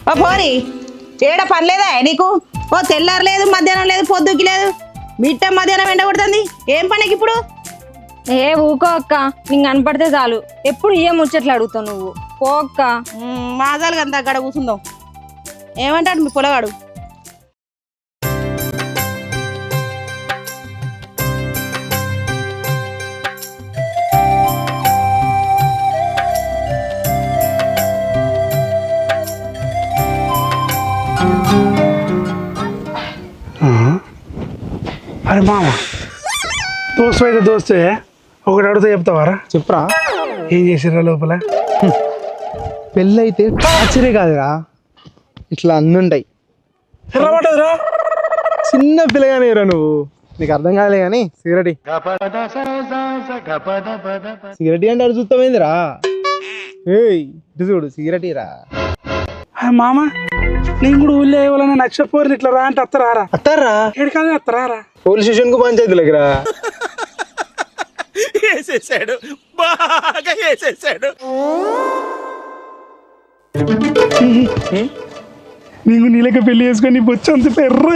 ఓ పోరి ఏడ పని లేదా నీకు? ఓ తెల్లారు లేదు, మధ్యాహ్నం లేదు, పొద్దుకి లేదు, మిట్ట మధ్యాహ్నం ఎండ కొడుతుంది. ఏం పనికి ఇప్పుడు? ఏ ఊకో అక్క, నీకు కనపడితే చాలు ఎప్పుడు ఏ ముచ్చట్లు అడుగుతావు నువ్వు. పో అక్క. మాజాలు అంత అక్కడ కూర్చుందాం. ఏమంటాడు మీ పొలగాడు? అరే మామ, దోస్తు అయితే దోస్తే ఒకటి అడిగితే చెప్తావారా? చెప్పరా? ఏం చేసిర్రా లోపల? పెళ్ళి అయితే టార్చరే కాదురా, ఇట్లా అన్నీ ఉంటాయి. ఎర్రబడ్డదిరా. చిన్న పిల్లగానే రా నువ్వు, నీకు అర్థం కాలే కానీ సిగరెట్ సిగరెట్ అంటే అడు చూస్తామేందిరా? ఏయ్ ఇటు చూడు, సిగరెట్ రా. మామ, నేను కూడా ఊళ్ళో ఇవ్వాలని నచ్చపోరు ఇట్లా రా అంటే అత్తరారా? అత్తారా? ఏడు కానీ అత్తరారా? పోలీస్ స్టేషన్ కు పంచాయతీలకి రా. వేసేసాడు, బాగా వేసేసాడు. నీకు నీళ్ళకి పెళ్లి చేసుకొని బొచ్చు అంత ఎర్ర